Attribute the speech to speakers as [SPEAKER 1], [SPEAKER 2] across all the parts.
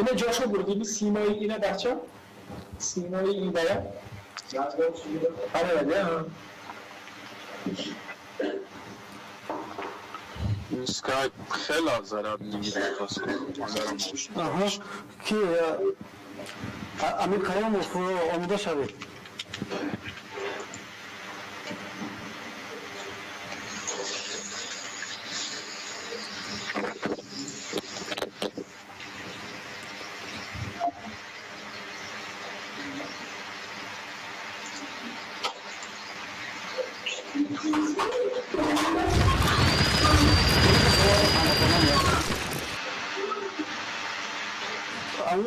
[SPEAKER 1] اینه جاشو بردیم سیمایی اینه بچه سیمایی این باید آره بده
[SPEAKER 2] Skype خیلی zarar میگیره
[SPEAKER 3] آها کی امیر کریموف آماده شوید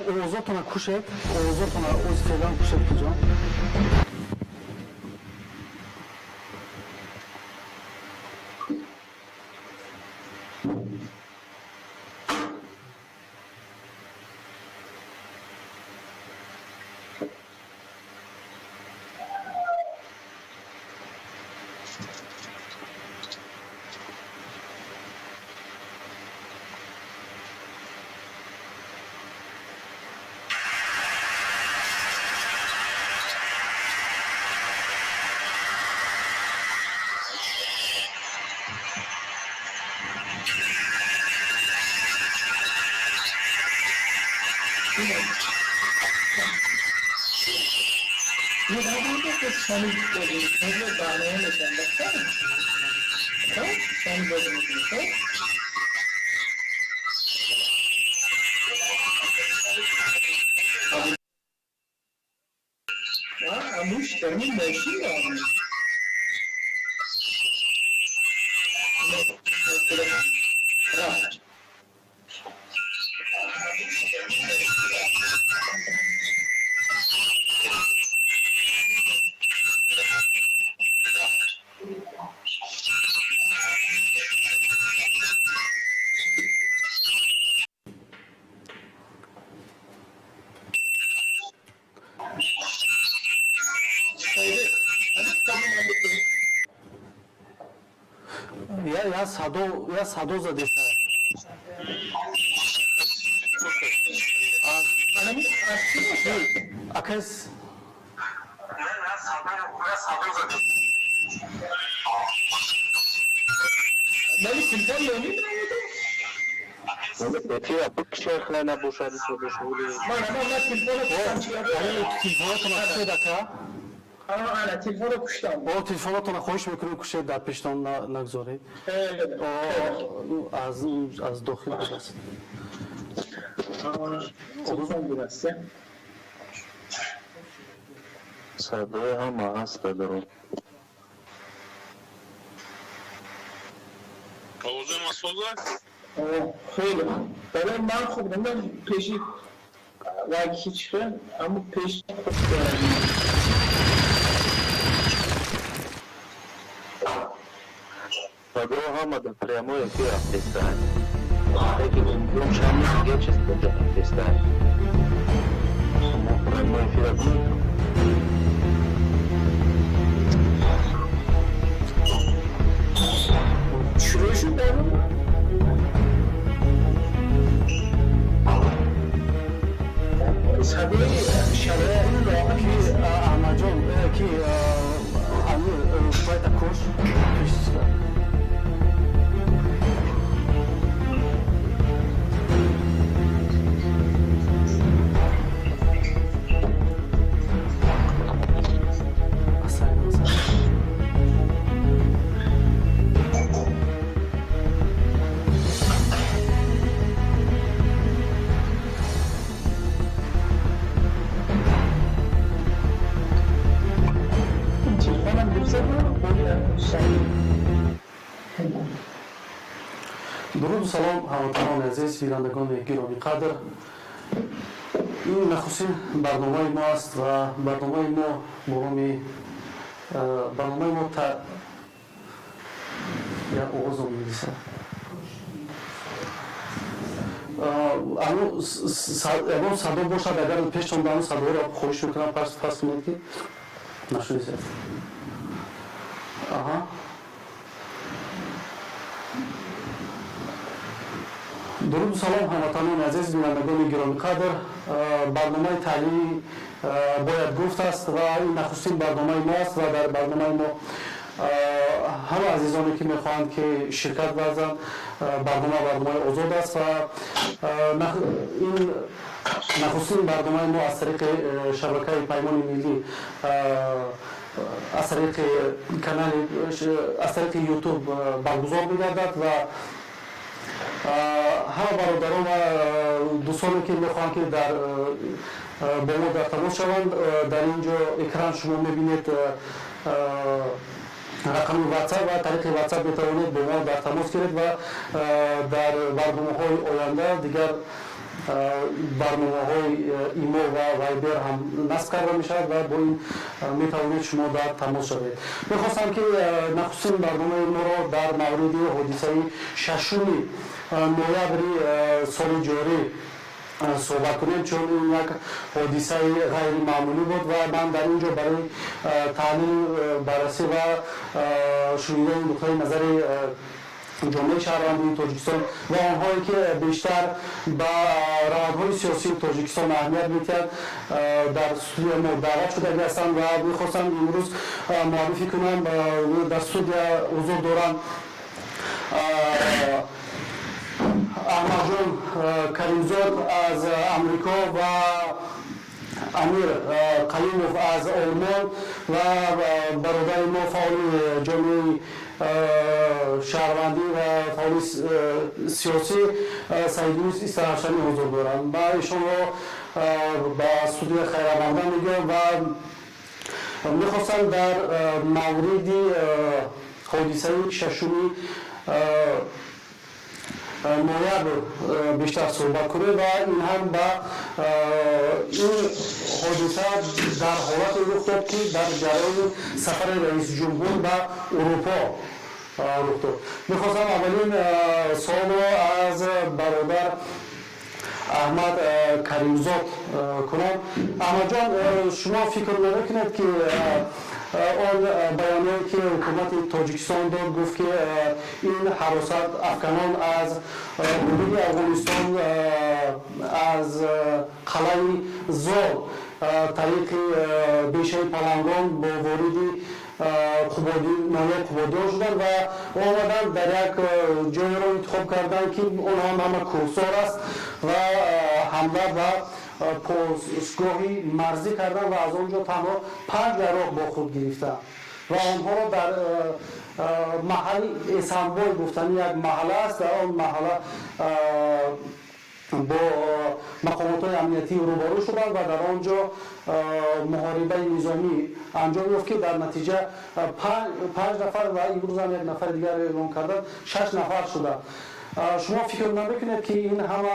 [SPEAKER 3] اوضاعتون کشید اوضاعتون اوز فعلا کشید کجا
[SPEAKER 1] یه دفعه که شامل بودیم مثل برنامه نشن بستن شامل بودیم اموش داریم ماشین داریم یا صدو زدی سر اکس ولی تلفن یونی
[SPEAKER 2] Peki bu şeyhlerine boşadı şöyle
[SPEAKER 1] من
[SPEAKER 3] تلفوناتون کشید اکا
[SPEAKER 1] انا تلفن رو کشتم
[SPEAKER 3] او تلفوناتون خواهش میکنم کشید در پیشتان نگذارید از داخل بست
[SPEAKER 1] تلفن برسته
[SPEAKER 2] صدای هم هست بدرون
[SPEAKER 4] حوزه مسئوله؟
[SPEAKER 1] خیلی برای من خوب نمیدونم پیشی و هیچ خیلی اما پیش خوب دارم
[SPEAKER 2] Sadou Hamada прямой эфир Афганистан. Таким образом, человечество для Афганистана. Прямой эфир Афганистан.
[SPEAKER 1] شروعشون دارم صدای شبه این راه
[SPEAKER 3] کی احمد جان کی امیر باید کش درود و سلام هموطنان عزیز بینندگان گرامی قدر این نخستین برنامه ما است و برنامه ما یا آغاز می‌رسد اما صدا باشد اگر پیشتان دارم صدا را خواهش میکنم پس کنید که نشونید درود و سلام هموطنان عزیز بینندگان گرامی قدر. برنامه تعلیمی باید گفت است و این نخستین برنامه ما است و در برنامه ما همه عزیزانی که میخواهند که شرکت ورزند برنامه آزاد است و این نخستین برنامه ما از طریق شبکه پیمان ملی از طریق کانال از طریق یوتیوب برگزار می‌گردد و همه برادران و دوستانی که میخواهند که با ما در تماس شوند در اینجا اکران شما میبینید رقم واتساپ و طریق واتساپ میتوانید با ما در تماس گیرید و در برنامه‌های آینده دیگر برنامه‌های ایمو و وایبر هم نصب کرده میشود و با این میتوانید شما در تماس شوید. میخواستم که نخستین برنامه ما را در مورد حادثه ششم نوامبر سال جاری صحبت کنیم، چون این یک حادثه غیر معمولی بود و من در اینجا برای تحلیل بررسی و شنیدن نقطه نظر جامعه شهروندی تاجیکستان و آنهایی که بیشتر به روندهای سیاسی تاجیکستان اهمیت می‌دهند در استودیو ما دعوت شده هستند و می‌خواستم امروز معرفی کنم در استودیو حضور دارم احمد جان کریمزاد از امریکا و امیر قیوموف از آلمان و برادر ما فعال جامعه شهروندی و فعال سیاسی سیدوس استراشانی حضور دارم و ایشان را به استودیو خیر آمدید میگم و میخواستم در مورد حادثه ششم نوامبر بیشتر صحبت کنه و این هم به این حادثه در حالت رخ داد که در جریان سفر رئیس جمهور به اروپا رخ داد. میخواستم اولین سوال از برادر احمد کریمزاد کنم. احمد جان، شما فکر نمیکنید که آن بیانیه‌ای که حکومت تاجیکستان داد گفت که این حراست افغانان از حدود افغانستان از قلعه زال طریق بیشه پلنگان با وارد ناحیه قبادی شدن و آمدن در یک جایی را انتخاب کردن که آنها همه کوهسار است و حمله و پاسگاهی مرزی کردن و از آنجا تنها 5 گروه با خود گرفتن و آنها را در محل اسنبول گفتن یک محله است. در آن محله با مقامات امنیتی روبرو شدند و در آنجا محاربه نظامی انجام یافت که در نتیجه 5 نفر و امروز هم یک نفر دیگر اعلام کردند 6 نفر شدند. شما فکر نمیکنید که این همه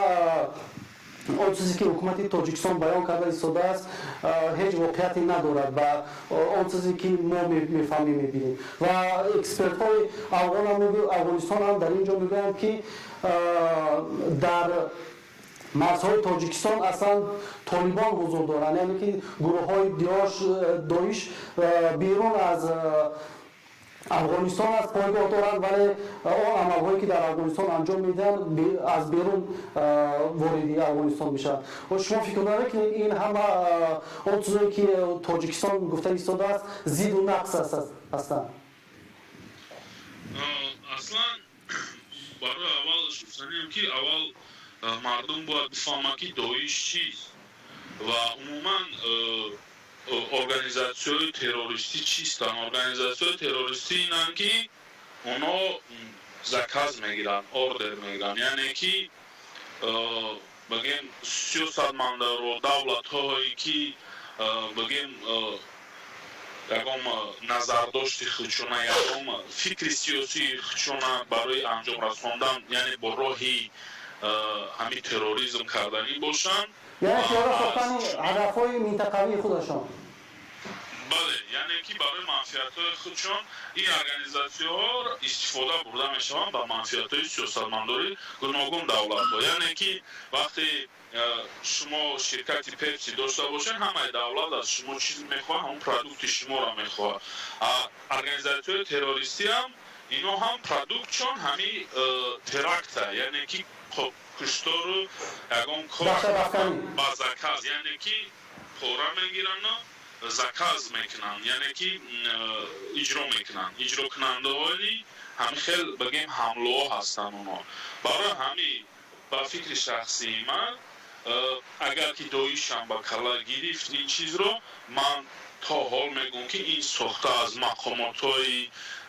[SPEAKER 3] آن چیزی که حکومت تاجیکستان بیان کرده ایستاده است هیچ واقعیتی ندارد و آن چیزی که ما میفهمیم میبینیم و اکسپرت های افغانستان هم در اینجا میگویند که در مرزهای تاجیکستان اصلا طالبان حضور دارند، یعنی که گروه های داعش بیرون از افغانستان از پایگاه دارند ولی آن عملهایی که در افغانستان انجام میدن از بیرون وارد افغانستان میشن. و شما فکر نکنید این همه آن چیزایی که تاجیکستان گفته ایستاده است زید و نقص هستند؟
[SPEAKER 4] اصلا برای اول شخصانیم که اول مردم باید بفهمند که داعش چیست و عموما ارگانیزاسیون تروریستی چیستن. ارگانیزاسیون تروریستی اینن که اونا زکاز میگیرن، اوردر میگیرن، یعنی که بگیم سیاستمدار و دولت هایی که بگیم یکم نظرداشت خودشونه یکم فکر سیاسی خودشونه برای انجام رساندن یعنی با راهی همین تروریسم کردنی باشن،
[SPEAKER 3] یعنی پیاده ساختن هدفهای منطقوی خودشان.
[SPEAKER 4] بله، یعنی که برای منفعت‌های خودشان این ارگانیزاسیون‌ها استفاده برده میشوند با منفعت‌های سیاستمداری گوناگون دولت‌ها. یعنی که وقتی شما شرکتی پپسی داشته باشین همه دولت از شما چیز میخواه، همون پرودوکت شما را میخواه. ارگانیزاسیون تروریستی هم اینا هم پرودوکتشون همین تراکت، یعنی که куштору ягон кор ба заказ, яъне ки пора мегиранд, заказ мекунанд, яъне ки иҷро мекунанд. Иҷрокунандаҳои ҳами хел багем ҳамлаҳо ҳастанд онҳо. Барои ҳамин ба фикри шахсии ман, агар ки доишам ба кала гирифт ин чизро, ман то ҳол мегӯям ки ин сохта аз мақомотҳои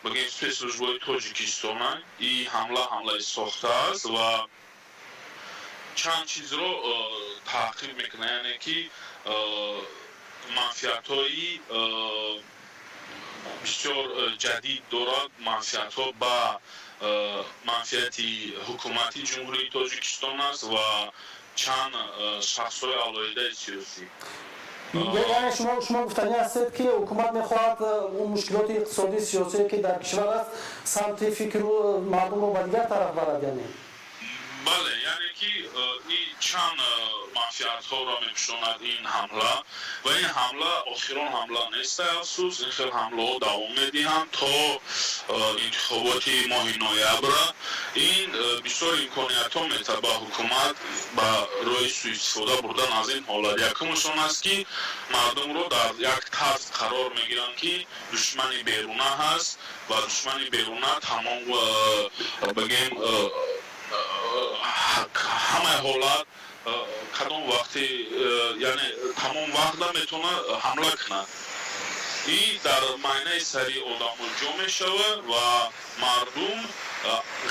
[SPEAKER 4] багем спецслужбаҳои Тоҷикистонанд. Ин ҳамлаи сохта аст ва чанд чизро таҳқиқ мекунад, яъне ки манфиатҳои бисёр ҷадид дорад, манфиатҳо ба манфиати ҳукумати ҷумҳурии Тоҷикистон аст ва чанд шахсҳои алоҳидаи сиёсӣ.
[SPEAKER 3] یعنی شما گفتنی هستید که حکومت میخواهد اون مشکلات اقتصادی سیاسی که در کشور است سمت فکر و مردم رو به دیگر طرف برد. یعنی
[SPEAKER 4] بله، یعنی که این چند منفیت‌ها را می‌پوشاند این حمله و این حمله آخران حمله نیست. افسوس این خیلی حمله‌ها دوام می‌دهند تا انتخابات ماه نوامبر. این بسیار امکانیت‌ها می‌تواند به حکومت با روی سوء استفاده بردن از این حالت. یکمشان است که مردم را در یک طرز قرار می‌گیرند که دشمن بیرونه هست و دشمن بیرونه تمام بگیم ҳамаи ҳолат кадом вақти яъне тамом вақта метавонад ҳамла кунад. ин дар майнаи сари одамон ҷо мешавад ва мардум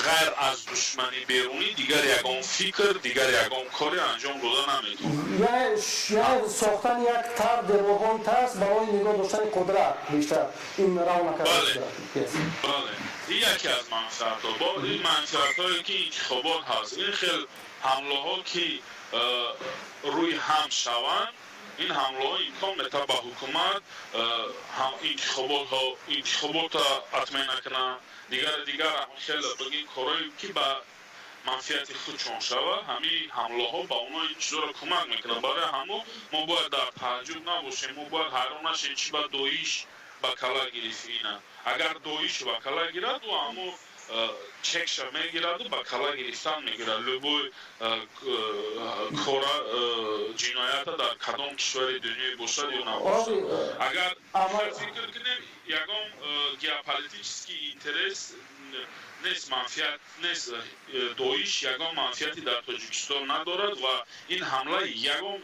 [SPEAKER 4] ғайр аз душмани берунӣ дигар ягон фикр, дигар ягон коре анҷом дода наметавонад.
[SPEAKER 3] یعنی ساختن یک طرح دیوارهای ترس برای نگاه داشتن قدرت بیشتر این راه نکرده.
[SPEAKER 4] بله. این یکی از منفعت‌ها. با این منفعت‌هایی که انتخابات هست، این خیلی حمله‌ها که روی هم شوند، این حمله‌ها امکان می‌ده به حکومت انتخابات اطمینان نکنه. دیگر خیلی بگیم کارهایی که به منفعت خودشان شود، همین حمله‌ها به اونها این چیزا را کمک میکنه. برای همون ما باید در تعجب نباشیم، ما باید حیران نشیم چی به داعش به کلا گرفت. اگر داعش به کلا گیرد و همون چکش میگیرد و به کلا گرفتن میگیرد. لبوی کار جنایت در کدام کشور دنیا باشد یا نباشد. اگر فکر کنیم یکم گیوپولیتیکی اینترس نیست، منفعت نیست، داعش یگان منفعتی در تاجیکستان ندارد و این حمله یگان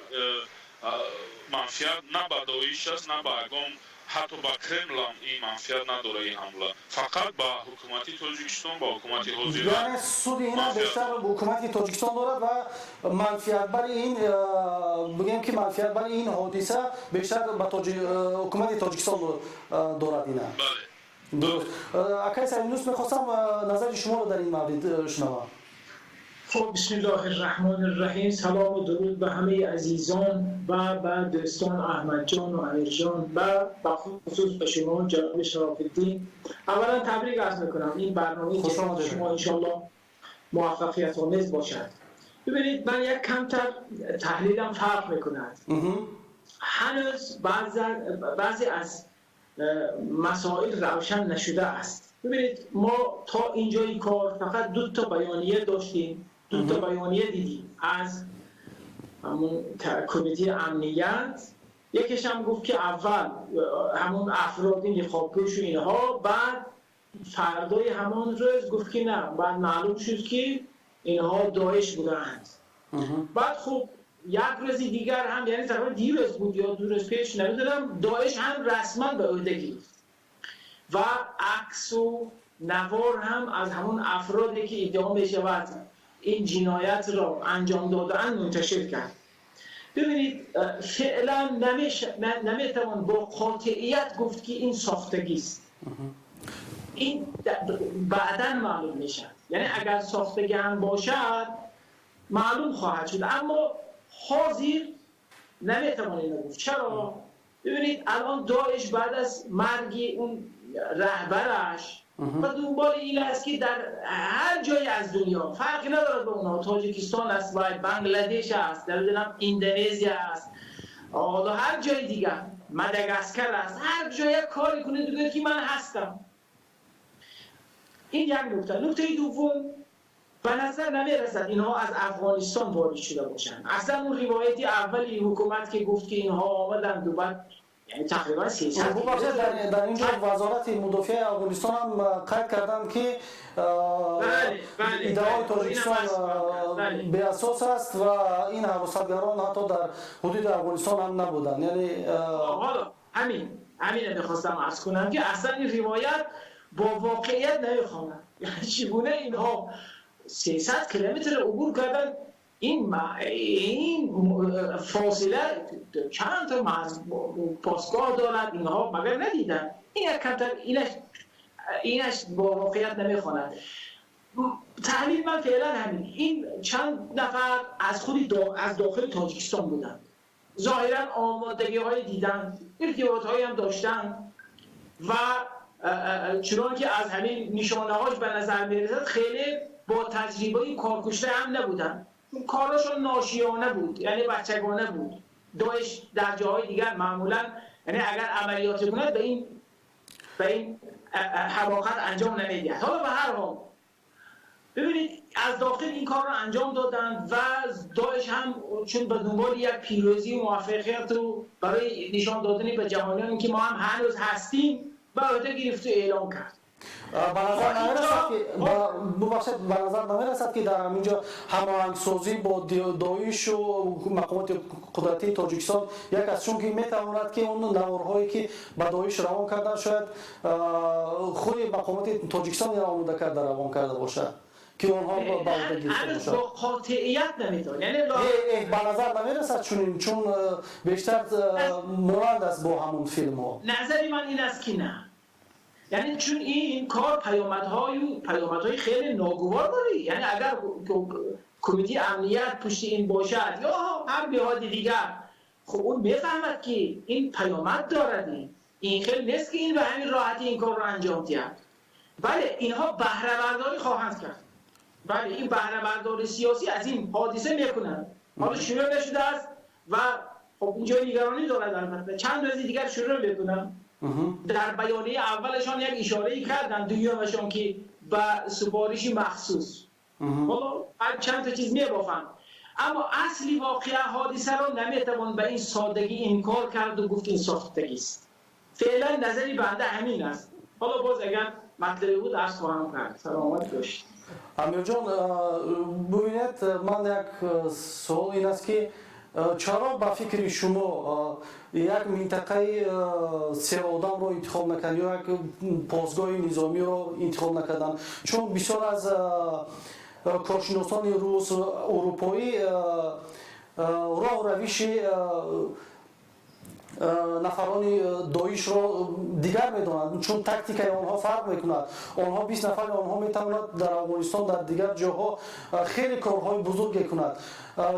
[SPEAKER 4] منفعت نه به داعش است نه به یگان حتی با کرمل هم این منفعت نداره. این حمله فقط با حکومتی تاجیکستان، با حکومتی حاضران،
[SPEAKER 3] یعنی سود اینا بیشتر به حکومتی تاجیکستان دارد و منفعت برای این بگیم که منفعت برای این حادثه بیشتر به حکومتی تاجیکستان دارد. اینا
[SPEAKER 4] بله.
[SPEAKER 3] درست. اکای سرینوس میخواستم نظر شما رو در این مورد شنوم.
[SPEAKER 1] خب بسم الله الرحمن الرحیم. سلام و درود به همه عزیزان و به دوستان احمد جان و امیر جان و به خصوص به شما جناب شرف الدین. اولا تبریک عرض میکنم این برنامه جدید شما انشالله موفقیت آمیز باشد. ببینید من یک کمتر تحلیلم فرق میکند. هنوز بعضی از مسائل روشن نشده است. ببینید ما تا اینجای کار فقط دو تا بیانیه داشتیم، دو تا بیانیه دیدیم از همون کمیته امنیت. یکیش هم گفت که اول همون افراد نقابپوش و اینها، بعد فردای همان روز گفت که نه، بعد معلوم شد که اینها داعش بودند. بعد خب یک روز دیگر هم، یعنی تقریبا دیروز بود یا دو روز پیش نمیدونم، داعش هم رسما به عهده گرفت و عکس و نوار هم از همون افرادی که ادعا میشود این جنایت را انجام دادن منتشر کرد. ببینید فعلا نمیتوان با قاطعیت گفت که این ساختگی است. این بعداً معلوم میشد، یعنی اگر ساختگی هم باشد معلوم خواهد شد، اما حاضر نمیتوان اینو گفت. چرا؟ ببینید الان داعش بعد از مرگ اون رهبرش و دنبال این است که در هر جای از دنیا فرقی ندارد به اونها، تاجیکستان است و بنگلادش است، در اندونزیا است، حالا هر جای دیگه، ماداگاسکار است، هر جای کاری کنه دیگه که من هستم. این یک نکته. نکته دوم، به نظر نمیرسد اینها از افغانستان وارد شده باشند. اصلا اون روایتی اولی حکومت که گفت که اینها آمدند و بعد یعنی تقریبا 300
[SPEAKER 3] در اینجا وزارت مدافع افغانستان هم قید کردن که ادعای تاجیکستان به اساس است و این حواسگران حتی در حدود افغانستان هم نبودن. یعنی
[SPEAKER 1] حالا همین میخواستم عرض کنم که اصلا این روایت با واقعیت نمیخواند. یعنی چگونه اینها 300 کیلومتر عبور کردن، این فاصله چند تا پاسگاه دارد، اینها مگر ندیدن؟ این کمتر اینش با واقعیت نمیخواند. تحلیل من فعلا همین، این چند نفر از خود از داخل تاجیکستان بودن، ظاهرا آمادگی های دیدن، ارتباط هایی هم داشتن و چون که از همین نشانه هاش به نظر میرسد خیلی با تجربه کارکشته هم نبودن، کاراشون ناشیانه بود، یعنی بچگانه بود. داعش در جاهای دیگر معمولا یعنی اگر عملیات کنه به این حماقت انجام نمیدهد. حالا به هر حال ببینید از داخل این کار رو انجام دادن و داعش هم چون به دنبال یک پیروزی و موفقیت رو برای نشان دادن به جهانیان که ما هم هنوز هستیم به عهده گرفت و اعلام کرد.
[SPEAKER 3] به نظر نمیرسد که در اینجا هماهنگسازی با داعش و مقامات قدرتی تاجیکستان یک از چون که میتواند که اون نوارهایی که به داعش روان کردن شاید خود مقامات تاجیکستان را آماده کرده روان کرده باشد که اونها با عهده گرفته باشد.
[SPEAKER 1] با قاطعیت نمیتونه، یعنی
[SPEAKER 3] به نظر نمیرسد چون بیشتر مانند است با همون فیلم ها.
[SPEAKER 1] نظری من این است که نه، یعنی چون این کار پیامدهای خیلی ناگوار داره. یعنی اگر کمیته امنیت پشت این باشد یا هر نهاد دیگر، خب اون بفهمد که این پیامد دارد، این خیلی نیست که این به همین راحتی این کار رو انجام دهد. بله اینها بهره برداری خواهند کرد، بله این بهره برداری سیاسی از این حادثه میکنند. حالا شروع نشده است و خب اینجا نگرانی دارد، البته چند روز دیگر شروع میکنن. در بیانیه اولشان یک اشاره‌ای کردن، دویمشان که به سفارشی مخصوص. حالا چند تا چیز میبافن، اما اصلی واقعه حادثه را نمیتوان به این سادگی انکار کرد و گفت این ساختگی است. فعلا نظری بنده همین است. حالا باز اگر مطلبی بود عرض خواهم کرد. سلامت باشید.
[SPEAKER 3] امیر جان ببینید، من یک سوال این است که چرا با فکر شما یک منطقه سرآدم رو انتخاب نکردن یا یک پاسگاه نظامی رو انتخاب نکردن؟ چون بسیار از کارشناسان روس اروپایی راه روش نفران داعش رو دیگر میدونند، چون تاکتیکای آنها فرق میکند. آنها 20 نفر آنها میتواند در افغانستان در دیگر جاها خیلی کارهای بزرگ کند.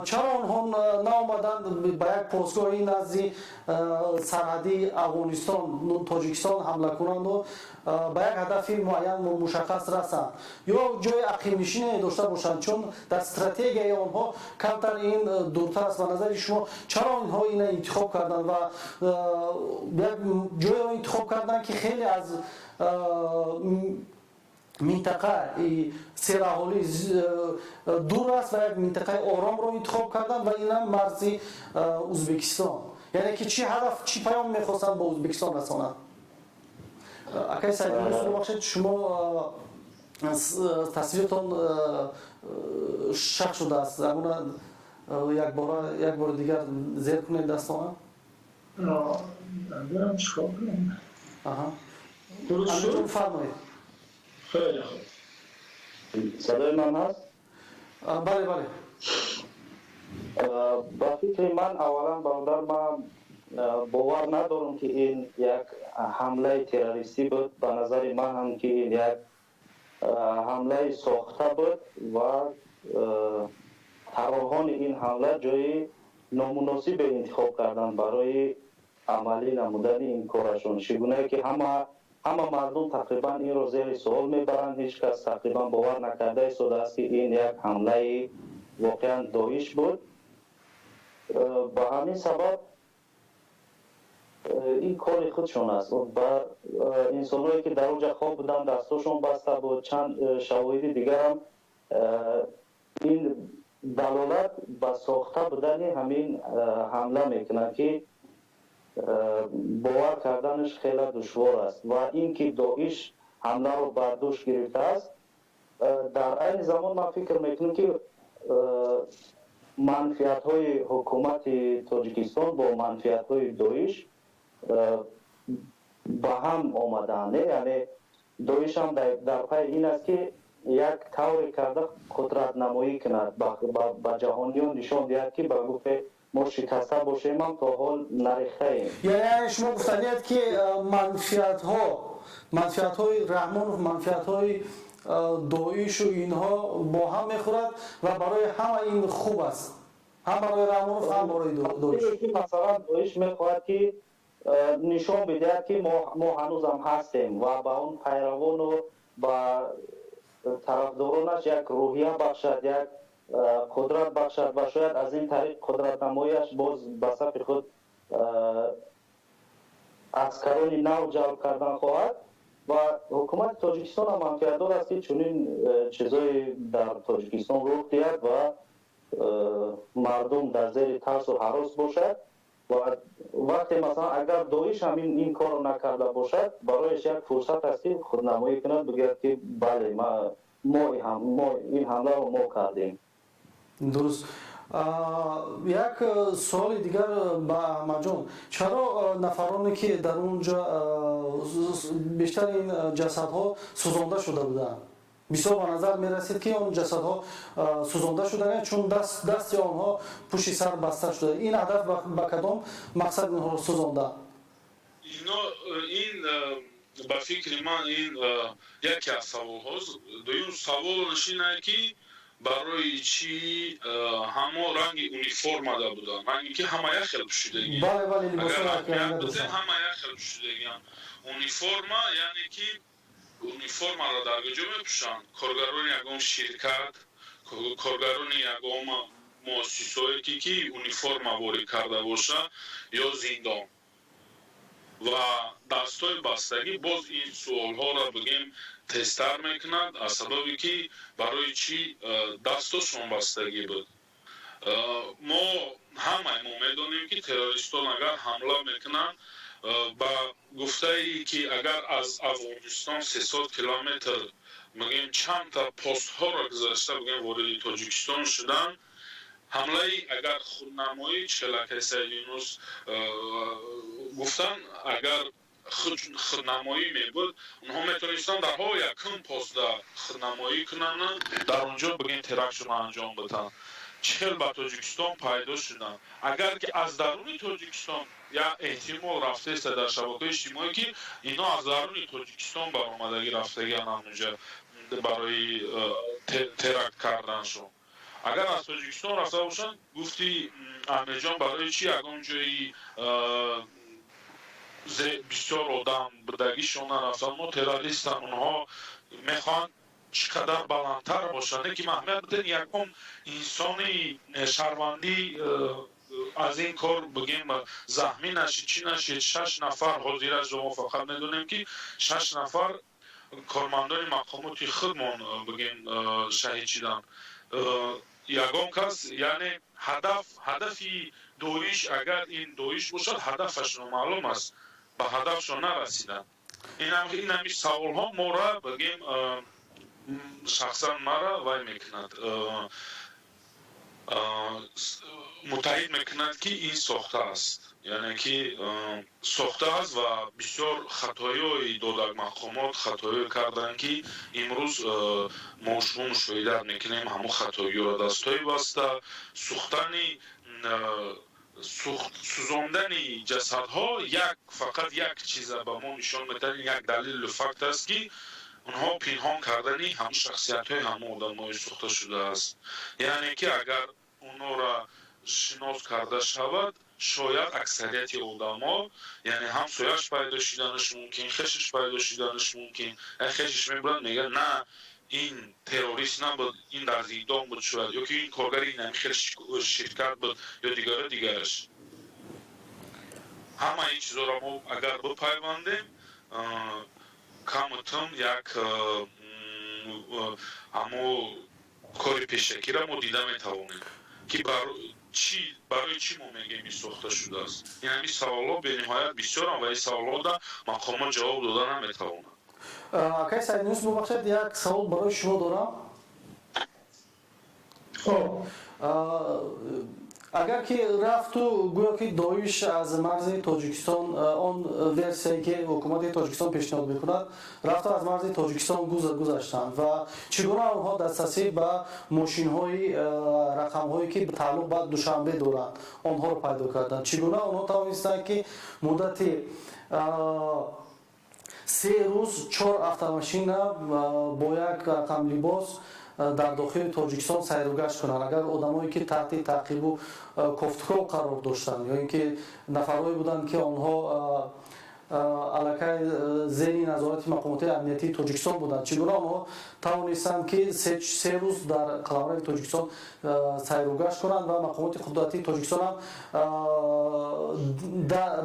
[SPEAKER 3] چرا آنها نآمدند به یک پاسگاهی نزدیک سرحدی افغانستان تاجیکستان حمله کنند و به یک هدف معین مشخص رسند یا جای عقیم‌نشینی داشته باشند؟ چون در استراتژی آنها کمتر این دورتر است. به نظر شما چرا اینها این انتخاب کردند و یک جای انتخاب کردند که خیلی از منطقه سراحالی دور است و یک منطقه آرام رو انتخاب کردن و این هم مرزی ازبکستان؟ یعنی که چی هدف، چی پیام میخواستن با ازبکستان رسانند؟ اکای سعیدی ببخشید شما تصویرتان شک شده است، اما یک بار دیگر زیر کنید دستان.
[SPEAKER 1] برم چیکار کنم؟
[SPEAKER 3] درست شد؟ فرمایید.
[SPEAKER 1] خیلی خوب.
[SPEAKER 2] صدای من هست؟
[SPEAKER 3] بله بله.
[SPEAKER 2] با فکر من اولا برادر من باور ندارم که این یک حمله تروریستی بود. به نظر من هم که این یک حمله ساخته بود و طراحان این حمله جای نامناسب انتخاب کردن برای عملی نمودن این کارشون. چگونه که همه مردم تقریبا این رو زیر سوال میبرند، هیچ کس تقریبا باور نکرده ایستاده است که این یک حمله واقعا داعش بود. به همین سبب این کار خودشون است و انسانهایی که در اونجا خواب بودن دستاشون بسته بود. چند شواهد دیگر هم این دلالت به ساخته بودن همین حمله میکنه که باور کردنش خیلی دشوار است و اینکه داعش حمله رو بر دوش گرفته است. در این زمان من فکر میکنم که منفیت های حکومت تاجیکستان با منفیت های داعش با هم آمدند. یعنی داعش هم در پای این است که یک طور کرده قدرت نمایی کند، با جهانیان نشان دهد که با گفت ما شکسته باشیم هم تا حال نریخته ایم.
[SPEAKER 3] یعنی شما گفتنید که منفیت های رحمان و منفیت های داعش و اینها با هم میخورد و برای همه این خوب است، هم برای رحمان و هم برای داعش.
[SPEAKER 2] مثلا داعش میخواهد که نشان بدهد که ما هنوز هم هستیم و با اون پیروان و با طرفدارانش یک روحیه بخشد، یک قدرت بخشد و شاید از این طریق قدرت نمایش باز به صف خود عسکران نو جلب کردن خواهد و حکومت تاجیکستان هم منفعتدار است که چنین چیزایی در تاجیکستان رخ دهد و مردم در زیر ترس و هراس باشد و وقتی مثلا اگر داعش هم این کار رو نکرده باشد برایش یک فرصت است که خودنمایی کند بگوید که بله ما این حمله رو ما کردیم.
[SPEAKER 3] درست. یک سوال دیگر با احمد جان، چرا نفرانی که در اونجا بیشتر این جسدها سوزانده شده بودند؟ بسیار به نظر می رسید که اون جسدها سوزانده شدند چون دست آنها پشت سر بسته شده. این هدف به کدام مقصد اینها سوزانده؟
[SPEAKER 4] این به فکر من این یکی از سوال هاست. دویم سوال نشینه که برای چی همه رنگ اونیفرم داده بودن، رنگی که همه یک خیلی پوشیدگی.
[SPEAKER 3] بله
[SPEAKER 4] اگر همه یک خیلی پوشیدگی اونیفرم، یعنی که اونیفرم را در کجا میپوشند؟ کارگران یگان شرکت، کارگران یگان مؤسسه‌ای که اونیفرم وارد کرده باشه یا زندان و دستای بستگی باز این سوال ها را بگیم تستر میکند از سببی که برای چی دستاشون بستگی بود. ما میدونیم که تروریستان اگر حمله میکنند با گفته ای که اگر از افغانستان 300 کیلومتر بگیم چند تا پست ها را گذاشته بگیم وارد تاجیکستان شدن، حمله اگر خودنمایی چلک سید یونس گفتن اگر خودنمایی می بود اونها میتونستن در ها یکم پست خودنمایی کنن در اونجا بگین ترکشون انجام بدن. 40 به تاجیکستان پیدا شدن. اگر که از درون تاجیکستان یا احتمال رفته است در شبکه اجتماعی که اینا از درون تاجیکستان برآمدگی رفتگی اونجا برای ترک کردنشون. اگر از تاجیکستان رفته باشن گفتی احمد جان برای چی یگان جایی بسیار آدم بدگیشون نرفتن؟ ما تروریستن، اونها میخوان چقدر بلندتر باشن که محمد بدن یکم انسانی شهروندی از این کار بگیم زخمی نشید چی نشید. 6 نفر حاضر از ما فقط میدونیم که 6 نفر کارمندان مقامات خودمون بگیم شهید شدن. یگان کس یعنی هدفی داعش اگر این داعش باشد هدفشون معلوم است، به هدفشون نرسیدن. این همی سوال ها ما را بگیم شخصا مرا وای میکند متحد میکند که این ساخته است، یعنی که ساخته است و بسیار خطایی دولت مقامات خطایی کردن که امروز ما شما مشاهده میکنیم همون خطایی را دستای بسته سوزاندن جسدها فقط یک چیز به ما نشان میده، یک دلیل فکت است که اونها پنهان کردنی همون شخصیت های همون آدم های سوخته شده است. یعنی که اگر اونها را شناس کرده شود شاید اکثریت آدم ها یعنی هم سویش پیدا شدنش ممکن، خشش پیدا شدنش ممکن، خشش میبرن میگن نه این تروریست نبود، این در زندان بود شاید، یا که این کارگر این همیشه شرکت بود یا دیگرش. همه این چیزا را ما اگر بپیوندیم کم یک همو کاری پیشکی را ما دیده میتوانیم که برای چی ما میگیم این ساخته شده است. این همین سوالات به نهایت بسیار و این سوالات را مقامات جواب دادن نمیتوانند.
[SPEAKER 3] آقای سعیدنوس ببخشید یک سوال برای شما دارم.
[SPEAKER 1] خب
[SPEAKER 3] اگر که رفت و گویا که داعش از مرز تاجیکستان آن ورسیایی که حکومت تاجیکستان پیشنهاد میکند رفت از مرز تاجیکستان گذشتند و چگونه آنها دسترسی به ماشین های رقم هایی که به تعلق به دوشنبه دارند آنها رو پیدا کردند، چگونه آنها توانستند که مدت 3 روز 4 автомашин با یک رقم لباس در داخل تاجیکستان سیر و گشت کنند. اگر آدمایی که تحت تعقیب و کفتکو قرار داشتند یا اینکه نفرهایی بودند که آنها علاقه زیر نظارت مقامات امنیتی تاجیکستان بودند، چگونه آنها توانستند که 3 روز در قلمرو تاجیکستان سیر و گشت کنند و مقامات قدرتی تاجیکستان هم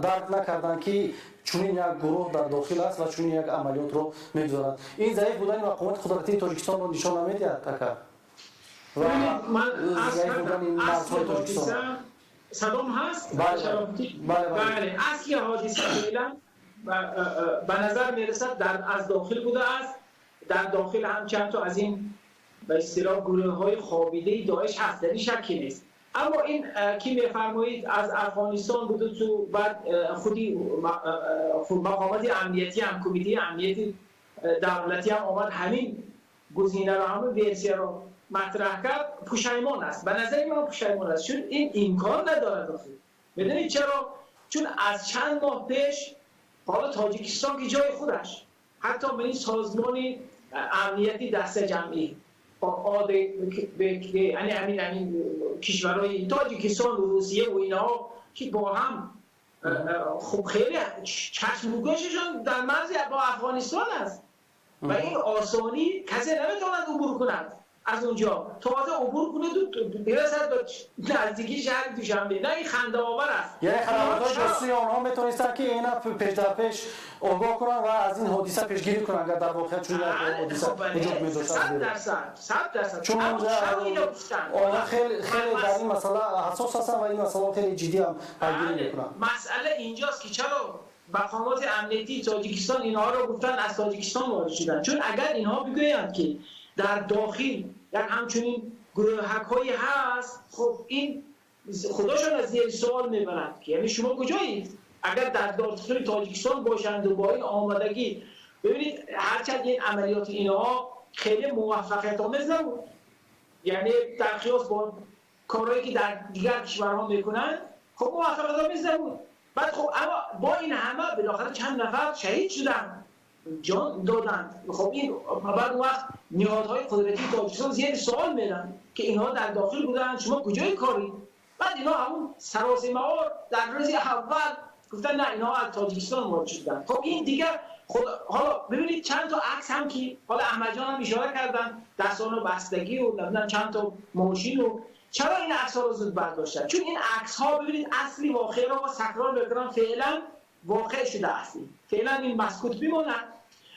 [SPEAKER 3] درک نکردند که چونین یک گروه در داخل است و چونین یک عملیات رو میگذارند. این ضعیف بودن مقامات قدرتی تاجیکستان رو نشان نمیدهد تکر و
[SPEAKER 1] من
[SPEAKER 3] ضعیف بودن این مرزهای تاجیکستان.
[SPEAKER 1] صدام هست؟
[SPEAKER 3] بله.
[SPEAKER 1] اصلی حادثه فعلا به نظر میرسد از داخل بوده است. در داخل هم چند تا از این به اصطلاح گروه‌های خوابیده داعش هست، در این شکی نیست. اما این که میفرمایید از افغانستان بوده تو بعد خودی مقامات امنیتی هم کمیته امنیتی دولتی هم آمد همین گزینه رو همون ورسیه رو مطرح کرد، پشیمان است. به نظر من پشیمان است، چون این امکان نداره داخل. میدونید چرا؟ چون از چند ماه پیش حالا تاجیکستان که جای خودش حتی به این سازمان امنیتی دست جمعی یعنی همین کشورهای تاجیکستان و روسیه و اینا که با هم خب خیلی چشم‌وگوششون در مرز با افغانستان است و این آسانی کسی نمیتواند عبور کند از اونجا، تازه عبور کنه برسد به نزدیکی شهر دوشنبه. نه این خنده آور است.
[SPEAKER 3] یعنی خدمات‌های جاسوسی آنها میتونستن که اینا پیش در پیش آگاه کنن و از این حادثه پیشگیری کنن اگر در واقع چون حادثه وجود می‌داشت.
[SPEAKER 1] 100%
[SPEAKER 3] چون اونجا آنها خیلی در این مسئله حساس هستن و این مسئله خیلی جدی هم پیگیری میکنن.
[SPEAKER 1] مسئله اینجاست که چرا مقامات امنیتی تاجیکستان اینها رو گفتن از تاجیکستان وارد شدن، چون اگر اینها بگویند که در داخل یک همچنین گروهک‌هایی هست، خب این خودشون از زیر سوال میبرند که یعنی شما کجایید؟ اگر در داخل تاجیکستان باشند و با این آمادگی ببینید هرچند این عملیات اینها خیلی موفقیت آمیز نبود، یعنی در قیاس با کارهایی که در دیگر کشورها میکنند خب موفقیت آمیز نبود. بعد خب اما با این همه بالاخره چند نفر شهید شدند، جان دادند. خب این بعد اون وقت نهادهای قدرتی تاجیکستان زیر سوال میدن که اینها در داخل بودن، شما کجای کاری؟ بعد اینا همون سراسیمه‌وار در روز اول گفتن نه اینها از تاجیکستان وارد شدن. خب این دیگر حالا ببینید چند تا عکس هم که حالا احمد جان هم اشاره کردن، دستان بستگی و نمیدونم چند تا ماشین و چرا این عکس‌ها رو زود برداشتن؟ چون این عکس‌ها ببینید اصلی واقعه رو با تکرار بکنم فعلا واقع شده اصلی، فعلا این مسکوت میمونن.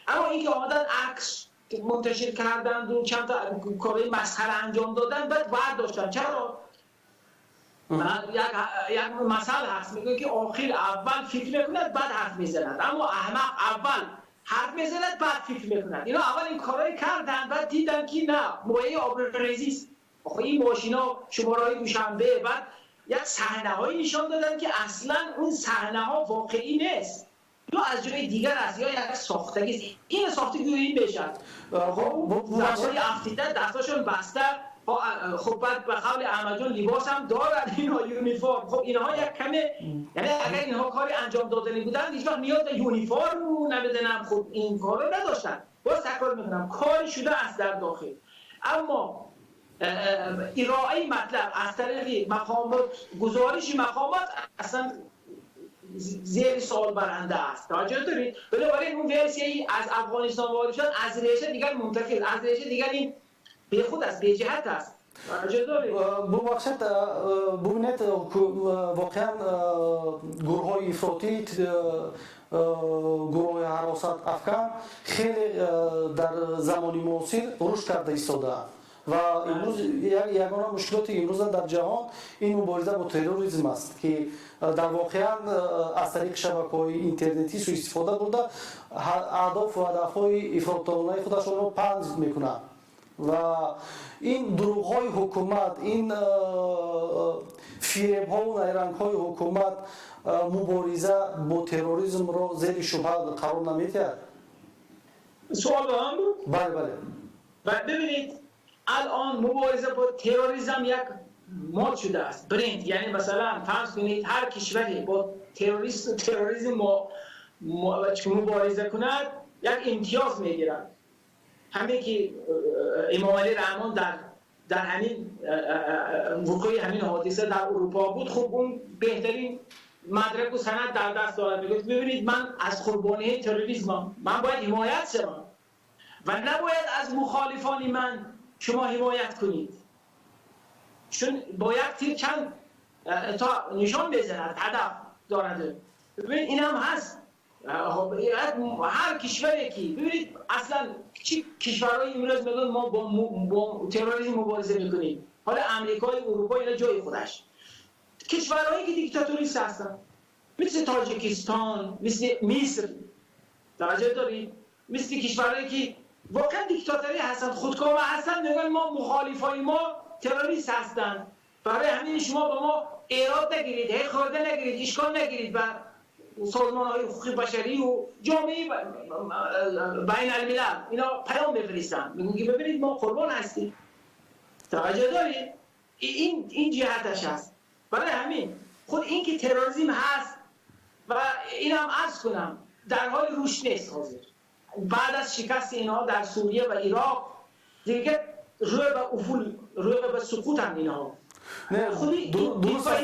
[SPEAKER 1] اما اینکه آمدن عکس منتشر کردند و چند تا کارهای مسخره انجام دادن بعد برداشتن. چرا؟ یک مثل هست میگه که آخر اول فکر میکند بعد حرف میزند، اما احمق اول حرف میزند بعد فکر میکند. اینا اول این کارهای کردن بعد دیدن که نه مایه آبروریزی است. آخه این ماشینا شماره‌های دوشنبه بعد یک صحنه‌هایی نشان دادن که اصلا اون صحنه‌ها واقعی نیست، یا از جای دیگر است یا یک ساختگی است. این ساختگی این بشن زبانی افتیده دستاشون بسته. خب بعد به قول احمد جان لباس هم دارن اینا یونیفرم. خب اینها یک کمه یعنی اگر اینها کاری انجام دادنی بودن هیچ وقت نیاز به یونیفرم رو نمیدونم. خب این کار رو نداشتن. باز تکرار میکنم کاری شده است در داخل، اما ارائه مطلب از طریق مقامات گزارش مقامات اصلا زیر سوال برنده است. توجه دارید؟ بنابراین اون ورسیه از افغانستان وارد شدن از ریشه دیگر منتقل، از ریشه دیگر این بی خود است، بی جهت است. توجه دارید؟
[SPEAKER 3] ببخشید ببینید واقعا گروه‌های افراطی، گروه حراست افکن خیلی در زمان معاصر رشد کرده ایستاده و امروز یگانه مشکلات امروز در جهان این مبارزه با تروریسم است که در واقع از طریق شبکه‌های اینترنتی سوء استفاده بوده اهداف و هدف‌های افراط‌طلبانه خودشون رو پنج میکنند و این دروغ‌های حکومت این فریب‌ها و نیرنگ‌های حکومت مبارزه با تروریسم رو زیر شبهه قرار نمی‌دهد.
[SPEAKER 1] سوال به هم بود؟
[SPEAKER 3] بله.
[SPEAKER 1] و ببینید الان مبارزه با تروریسم یک مد شده است، برند. یعنی مثلا فرض کنید هر کشوری با تروریسم مبارزه کند یک امتیاز میگیرد. همین که امام علی رحمان در همین وقوع همین حادثه در اروپا بود، خب اون بهترین مدرک و سند در دست دارد. میگه ببینید من از قربانی تروریسم من باید حمایت شوم و نباید از مخالفان من شما حمایت کنید، چون باید تیر چند تا نشان بزند هدف دارد. ببینید این هم هست. هر کشوری که ببینید اصلا کشورهای امروز میگن ما با تروریسم مبارزه میکنیم، حالا امریکای اروپا اینا جای خودش. کشورهایی که دیکتاتوریست هستن مثل تاجیکستان، مثل مصر، توجه دارید، مثل کشورهایی که واقعا دیکتاتوری هستند، خودکامه هستند، میگن ما مخالفای ما تروریست هستند، برای همین شما با ما ایراد نگیرید، خورده نگیرید، اشکال نگیرید و سازمان‌های حقوق بشری و جامعه بین الملل اینا پیام بفرستن، میگن ببینید ما قربان هستیم. توجه دارید؟ این جهتش هست. برای همین خود این که تروریسم هست و اینم عرض کنم در حال رشد نیست حاضر. بعد از شکست اینها در سوریه و عراق دیگه روی به افول، روی به سقوط هم اینها.
[SPEAKER 3] نه درست است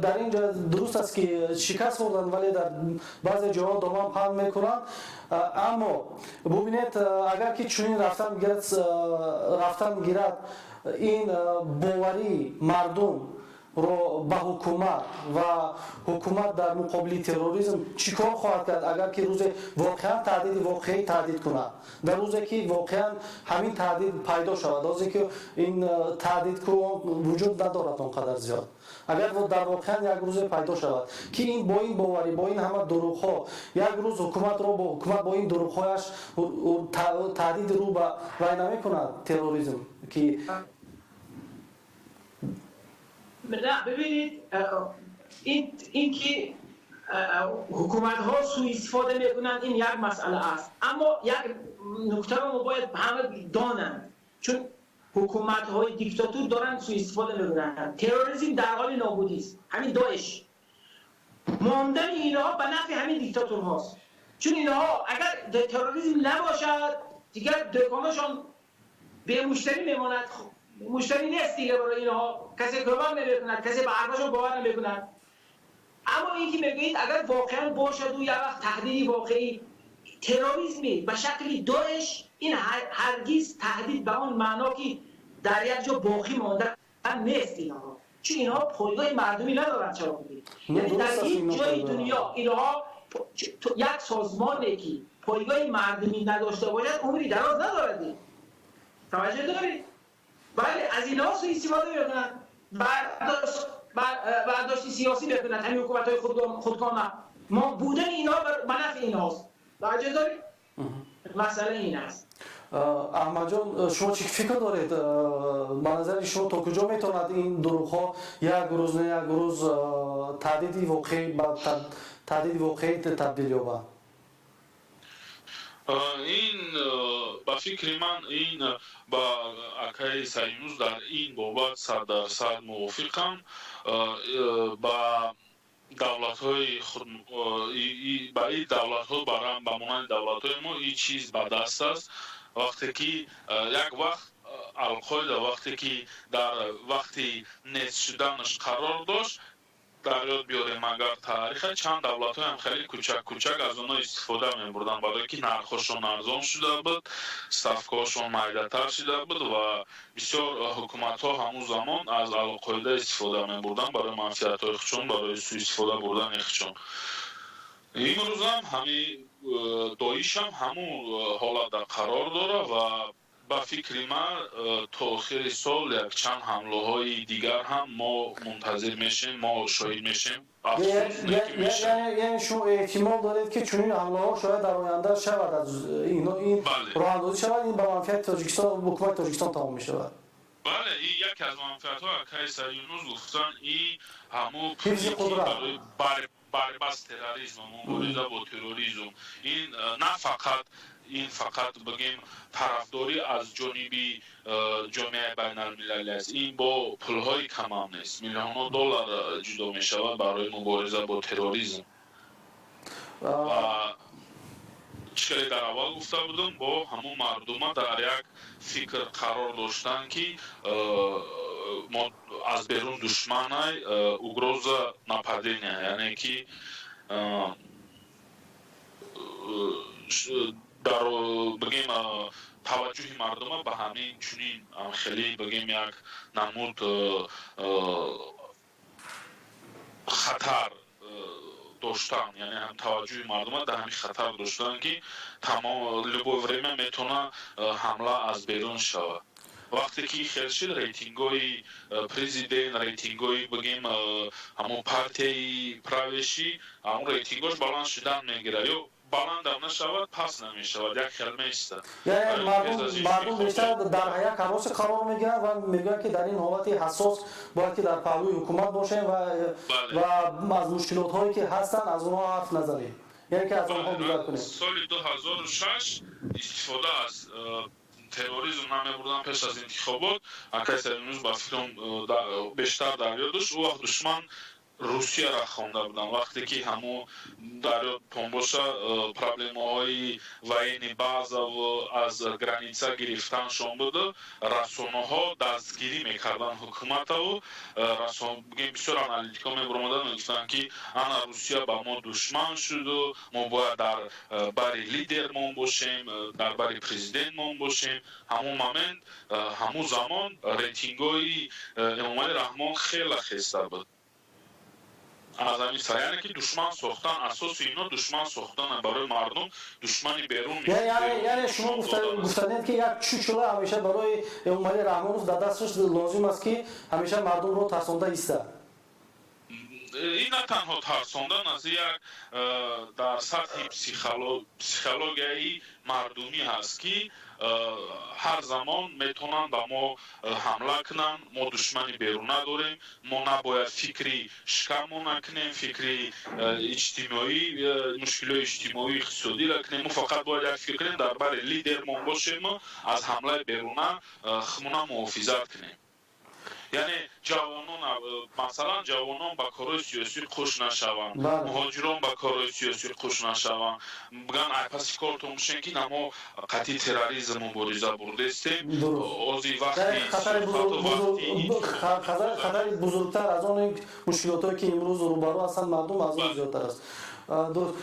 [SPEAKER 3] در اینجا درست است که شکست خوردن ولی در بعضی جاها دوام پهن میکنند. اما ببینید اگر که چنین رفتن گیرد این باوری مردم رو به حکومت و حکومت در مقابل تروریسم چیکار خواهد کرد اگر که روز واقعا تهدید واقعی تهدید کند، در روزی که واقعا همین تهدید پیدا شود، روزی که این تهدید که وجود ندارد اونقدر زیاد، اگر در واقعا یک روز پیدا شود که این با این باوری با این همه دروغ ها یک روز حکومت با این دروغ هایش تهدید رو به رای نمیکند تروریسم که
[SPEAKER 1] نه ببینید این که حکومت ها سوء استفاده میکنند این یک مسئله است، اما یک نکته رو ما باید همه دانند، چون حکومت های دیکتاتور دارن سوء استفاده میکنند. تروریسم در حال نابودی است. همین داعش ماندن اینها به نفع همین دیکتاتور هاست، چون اینها اگر تروریسم نباشد دیگر دکانشان به مشتری میماند. مشتری نیست دیگه برای اینها، کسی کمک نمیکند، کسی به حرفشون باور نمیکند. اما این که میگویید اگر واقعا باشد و یک وقت تهدیدی واقعی تروریسمی به شکلی داعش، این هرگز تهدید به اون معنا که در یک جا باقی مانده نیست اینها، چون اینها پایگاه مردمی ندارند. چرا بگید یعنی در این جای دنیا اینها یک سازمانی که پایگاه مردمی نداشته باشد عمری دراز ندارد. توجه دارید؟ بله از اینها سوء استفاده میکنن، برداشت سیاسی میکنن همین حکومت‌های خودکامه. ما بودن اینها به نفع اینهاست. توجه دارید؟ مسئله این است.
[SPEAKER 3] احمد جان شما چی فکر دارید؟ به نظر شما تا کجا میتواند این دروغ‌ها یک روز نه یک روز تهدید واقعی تبدیل یابد؟
[SPEAKER 4] این با فکر من این با اکای سیموز در این بابت 100% موافقم. با دولت‌های با این دولت‌ها برام با مانند دولت‌های ما این چیز به دست است. وقتی که یک وقت القاعده وقتی که در وقتی نیست شدنش قرار داشت، در یاد بیاریم اگر تاریخ چند دولت‌های هم خیلی کوچک از اونها استفاده می‌بردن، برای که نرخشون ارزان شده بود، صفقه‌هاشون محدودتر شده بود و بسیار حکومت‌ها همون زمان از القاعده استفاده می‌بردن برای منفعت‌های خودشون، برای سوء استفاده بردن خودشون. امروز هم همین داعش هم همون حالت در قرار داره و ба фикри ман то охири сол якчанд ҳамлаҳои дигар ҳам мо мунтазир мешем, мо шоҳид мешем. Афсӯс не ки мешавем.
[SPEAKER 3] яъне шумо эҳтимол доред ки чунин ҳамлаҳо шояд дар оянда шавад, аз ин роҳандозӣ шавад, ин ба манфиати Тоҷикистон, ҳукумати Тоҷикистон тамом мешавад.
[SPEAKER 4] бале ин яке аз манфиатҳо Кайсар Юнус гуфтан, ин ҳамон
[SPEAKER 3] ҳифзи қудрат
[SPEAKER 4] барои борьба с терроризмом, мубориза бо терроризм, ин на фақат ин фақат бигем тарафдорӣ аз ҷониби ҷомеаи байналмилалӣ аст. Ин бо пулҳои камам нест, миллионҳо доллар ҷудо мешавад барои мубориза бо терроризм. чӣ каде дар аввал гуфта будам, бо ҳамон мардума дар як фикр қарор доштан, ки мо аз берун душманай угроза нападения, яъне ки дар бигем таваҷҷӯҳи мардума ба ҳамин чунин хеле бигем як намуд хатар доштан, яъне таваҷҷӯҳи мардума дар ҳамин хатар доштан, ки тамом любое время метавона ҳамла аз берун шавад. вақте ки хел шид, рейтингҳои президент, рейтингҳои бигем ҳамон партияи правешӣ, ҳамон рейтингҳош баланд шудан мегирад, ё баландам нашавад, пас намешавад, як хел меистад.
[SPEAKER 3] яъне мардум бештар дар як ҳавоси қарор мегиранд ва мегӯянд ки дар ин ҳолати ҳассос бояд ки дар паҳлӯи ҳукумат бошем ва аз мушкилотҳое ки ҳастанд аз онҳо ҳарф назанем, яъне ки аз онҳо гузар кунем.
[SPEAKER 4] соли 2006 истифода аз терроризм намебурдан пеш аз интихобот. Кайсар Юнус ба фикрам бештар дар ёд дошт. ӯ вақт душман Русияро хонда буданд. вақте ки ҳамон дар ёдтон боша проблемаҳои военни базаву аз граница гирифтаншон буду, расонаҳо дастгирӣ мекарданд ҳукуматаву бисёр аналитикҳо мебуромаданд мегуфтанд, ки ана Русия ба мо душман шуду, мо бояд дар бари лидермон бошем, дар бари президентмон бошем. ҳамон момент, ҳамон замон рейтингҳои Эмомалӣ Раҳмон хеле хеста буд. аз ҳамин сар, яъне ки душман сохтан, асоси ино душман сохтан барои мардум, душмани берун нест.
[SPEAKER 3] яъне шумо гуфтанед ки як чӯчула ҳамеша барои Эмомалӣ Раҳмонов дар дасташ лозим аст, ки ҳамеша мардумро тарсонда иста.
[SPEAKER 4] ин на танҳо тарсондан аст, як дар сатҳи психологияи мардумӣ ҳаст, ки ҳар замон метавонанд ба мо ҳамла кунанд. мо душмани беруна дорем, мо набояд фикри шикамон накунем, фикри иҷтимоӣ, мушкилои иҷтимоӣ иқтисодиро кунем. мо фақат бояд як фикр кунем, дар бари лидермон бошем, аз ҳамлаи беруна худмона муҳофизат кунем. яъне ҷавонон, масалан ҷавонон ба корҳои сиёсӣ қӯш нашаванд, муҳоҷирон ба корҳои сиёсӣ қӯш нашаванд, бигӯянд ай паси кортон бошем, ки намо қатъи терроризм мубориза бурдестем. ози вақти
[SPEAKER 3] хатари бузургтар аз он мушкилотое ки имрӯз рӯбарӯ ҳастанд мардум, аз он зиёдтар аст. дуруст.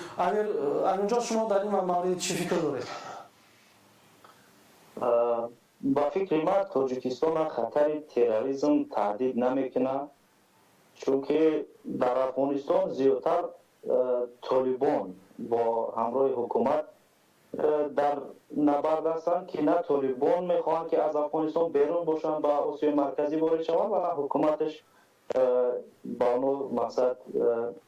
[SPEAKER 3] амирҷон, шумо дар ин маврид чӣ фикр доред?
[SPEAKER 2] ба фикри ман Тоҷикистон хатари терроризм таҳдид намекунад, чунки дар Афғонистон зиёдтар Толибон бо ҳамроҳи ҳукумат дар набард ҳастанд, ки на Толибон мехоҳанд ки аз Афғонистон берун бошанд, ба Осиёи марказӣ ворид шаванд, ва на ҳукуматаш ба оно мақсад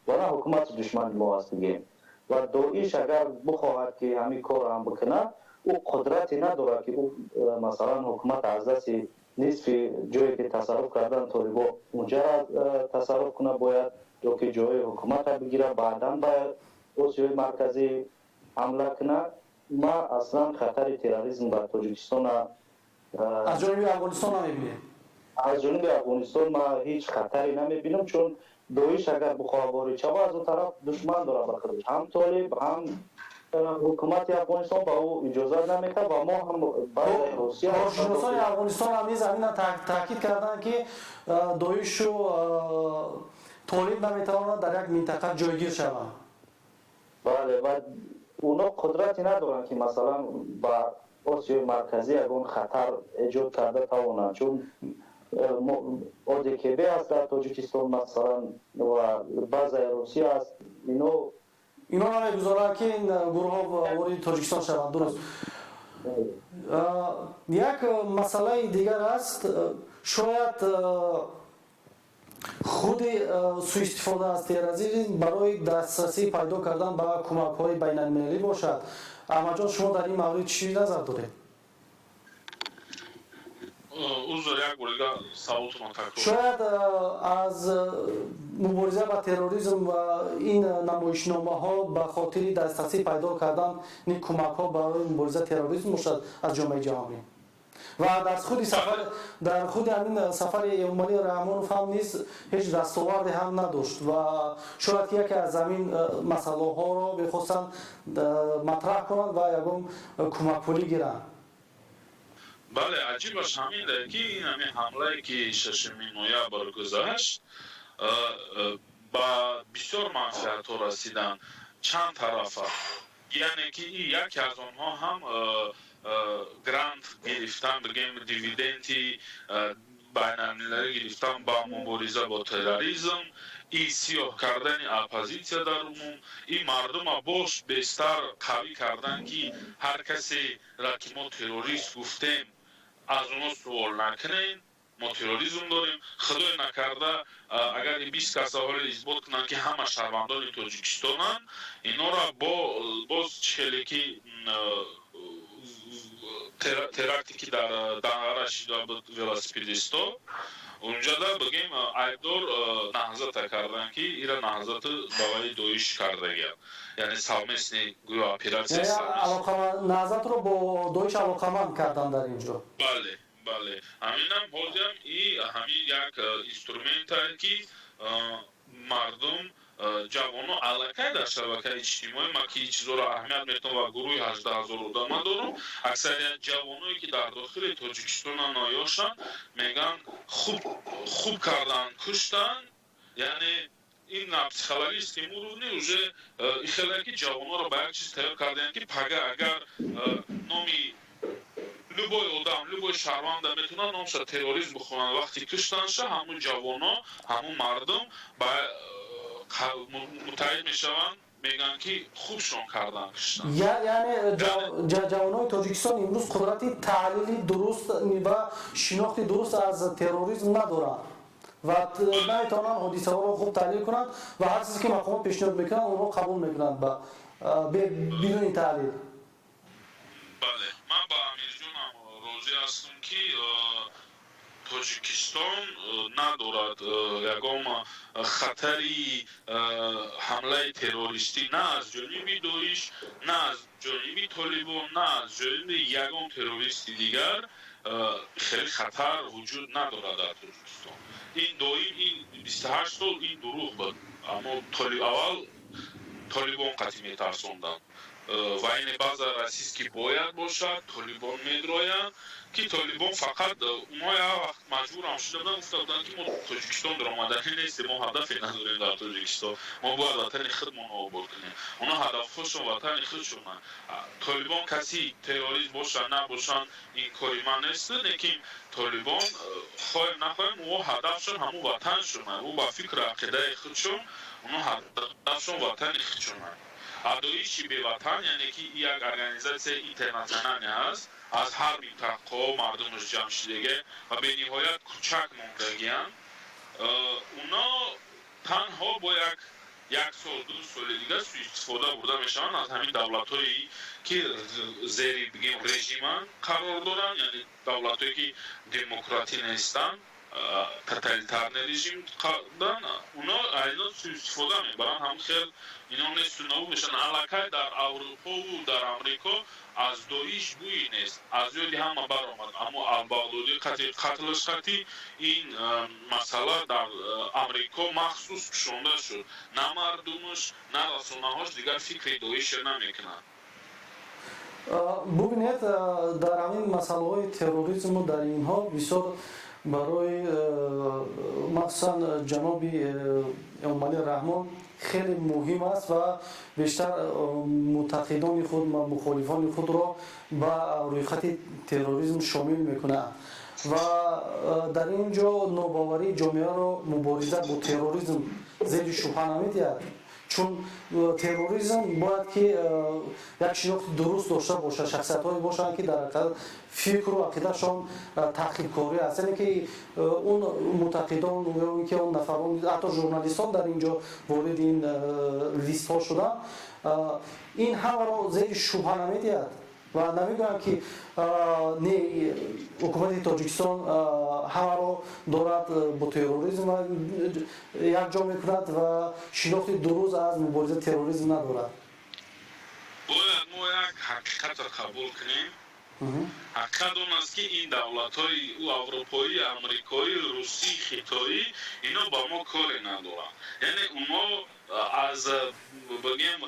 [SPEAKER 2] ва на ҳукумати душмани мо аст дигем. ва Доиш агар бихоҳад ки ҳамин корро ҳам бикунад, ӯ қудрате надорад ки ӯ масалан ҳукумат аз дасти нисфи ҷое ки тасарруф кардан Толибон унҷа тасарруф кунад, бояд ё ки ҷои ҳукуматро бигирад, баъдан ба Осиёи марказӣ ҳамла кунад. ман аслан хатари терроризм дар Тоҷикистон
[SPEAKER 3] аз ҷониби Афғонистон намебинем.
[SPEAKER 2] аз ҷониби Афғонистон ман ҳеҷ хатаре намебинам, чун Доиш агар бихоҳад ворид шавад, аз он тараф душман дорад ба худаш, ҳам Толиб, ҳам ҳукумати Афғонистон ба ӯ иҷозат намедиҳад ва мо ҳам баъди Русия
[SPEAKER 3] коршиносони Афғонистон ҳам низ ҳамина таъкид карданд, ки Доишу Толиб наметавонад дар як минтақа ҷойгир шаванд.
[SPEAKER 2] бале, ва اونا قدرتی ندارن که مثلا با آسیای مرکزی اگه خطر ایجاد کرده توانند، چون ODKB هست در تاجیکستان مثلا و بعضی روسیه هست، اینا
[SPEAKER 3] نمیگذارن که این گروه ها وارد تاجیکستان شوند. درست. یک مسئله دیگر است شاید خود سوء استفاده از تروریسم برای دسترسی پیدا کردن به کمک‌های بین‌المللی باشد. احمد جان شما در این مورد چی نظر دارید؟ شاید از مبارزه با تروریسم و این نمایشنامه ها به خاطر دسترسی پیدا کردن این کمک ها برای مبارزه تروریسم باشد از جامعه جهانی و در خود همین سفر امالی رحمانوف هم نیز هیچ دستاوردی هم نداشت و شاید یکی از همین مسئله ها را بخواستند مطرح کنند و یکم کمک پولی گیرند.
[SPEAKER 4] بله عجیبش همین ده که این همین حمله که 6 نوامبر گذشت با بسیار منفعت ها رسیدن چند طرفه، یعنی که یکی از آنها هم گرانت گرفتن بگیم دیویدندی بین‌المللی گرفتن با مبارزه با تروریسم، این سیاه کردن اپوزیسیا در عموم، این مردم باش بیشتر قوی کردن که هر کسی را که ما تروریست گفتیم از اونا سوال نکنین، ما تروریسم داریم، خدای نکرده اگر 20 کس حال اثبات کنن که همه شهروندان تاجیکستانن، اینا را باز چهلکی ترکتی که در دنگره شده بود ولاسپیدیستا اونجا دا بگیم عیبدار نهضت کردن که ایران نهضت باقی دویش کرده گیا، یعنی سالمسنی گوی اپیراسیه
[SPEAKER 3] نهضت رو با دویش علاقمند کردن در اینجا.
[SPEAKER 4] بله همین هم بودیم همین یک اینسترومنت هایی که مردم جوانو علاقه در شبکه اجتماعی ما که این چیزا را اهمیت میتونم و گروه 18,000 آدم دارم، اکثریت جوانایی که در داخل تاجیکستان نایاشتن میگن خوب کردن کشتن، یعنی این پسیخولوژی تیمورونی اوجه خیلی جوانا را به یک چیز تیار کردن که پگه اگر نامی любой odam, любой шарванда метунад номша терроризм бихонанд, вақти куштанша ҳамун ҷавона, ҳамун мардум мутаҳид мешаванд, мегӯянд ки хубшон кардан куштан.
[SPEAKER 3] яъне ҷавонои тоҷикистон имрӯз қудрати таҳлили дуруст ва шинохти дуруст аз терроризм надоранд ва наметавонанд ҳодисаҳоро хуб таҳлил кунанд ва ҳар чизе ки мақомот пешниҳод мекунанд онро қабул мекунанд бидуни таҳлил.
[SPEAKER 4] бале ман ба амирҷонам розӣ ҳастам ки тоҷикистон надорад ягон хатари ҳамлаи террористӣ на аз ҷониби доиш, на аз ҷониби толибон, на аз ҷониби ягон террористи дигар хеле хатар вуҷуд надорад дар тоҷикистон. ин доим ин 28 сол ин дурӯғ буд, аммо аввал толибон қатъӣ метарсонданд ва ин баъза расист ки бояд бошад толибон медроянд ки толибон фақат мо як вақт маҷбурам шуда буданд, гуфта буданд ки мо тоҷикистон даромадани нестем, мо ҳадафе надорем дар тоҷикистон, мо бояд ватани худмон обод кунем, онҳо ҳадафҳошон ватани худшонанд. толибон каси террорист бошанд набошанд ин кори ман нест, лекин толибон хоҳем нахоҳем ӯ ҳадафшон ҳамун ватаншонанд, ӯ ба фикру ақидаи худшон онҳо ҳадафшон ватани худшонанд. доиши беватан яъне ки як организатсияи интернационале ҳаст, аз ҳар минтақаҳо мардумаш ҷамъ шудага ва бениҳоят кӯчак мондагиянд. уно танҳо бо як сол ду соли дигар сӯистифода бурда мешаванд аз ҳамин давлатҳое ки зери бигем режиманд қарор доранд, яъне давлатҳое ки демократӣ нестанд, тоталитарный режим дан уно айно сӯистифода мебаранд. ҳам хел ино несту набуд мешаванд. аллакай дар аврупову дар амрико аз доиш бӯи нест, аз ёди ҳама баромад, аммо албағдодӣ қатлаш қатӣ ин масъала дар амрико махсус кушонда шуд, на мардумаш на расонаҳош дигар фикри доиша намекунанд.
[SPEAKER 3] бубинед дар ҳамин масъалаҳои терроризму дар инҳо бисёр барои махсусан ҷаноби эмомалӣ раҳмон хеле муҳим аст ва бештар муътақидони худ ва мухолифони худро ба рӯйхати терроризм шомил мекунад ва дар ин ҷо нобаварии ҷомеаро мубориза бо терроризм зери шубҳа намедиҳад. چون تروریسم باید که یک شناخت درست داشته باشه، شخصیت‌هایی باشند که در حقیقت فکر و عقیده‌شان تحقیق‌کاری است، یعنی که اون معتقدان یا اینکه اون نفران حتی ژورنالیستان در اینجا وارد این لیست‌ها شدن، این همه را زیر شبهه نمی‌دهد و نمی‌گویم که نه حکومت تاجیکستان همه را دارد با تروریسم یک جا می‌کند و شناخت درست از مبارزه تروریسم ندارد.
[SPEAKER 4] باید ما یک حقیقت را قبول کنیم. حقیقت اون است که این دولت‌های اروپایی، امریکایی، روسی، خیتایی اینا با ما کاری ندارن. یعنی اونا از بگیم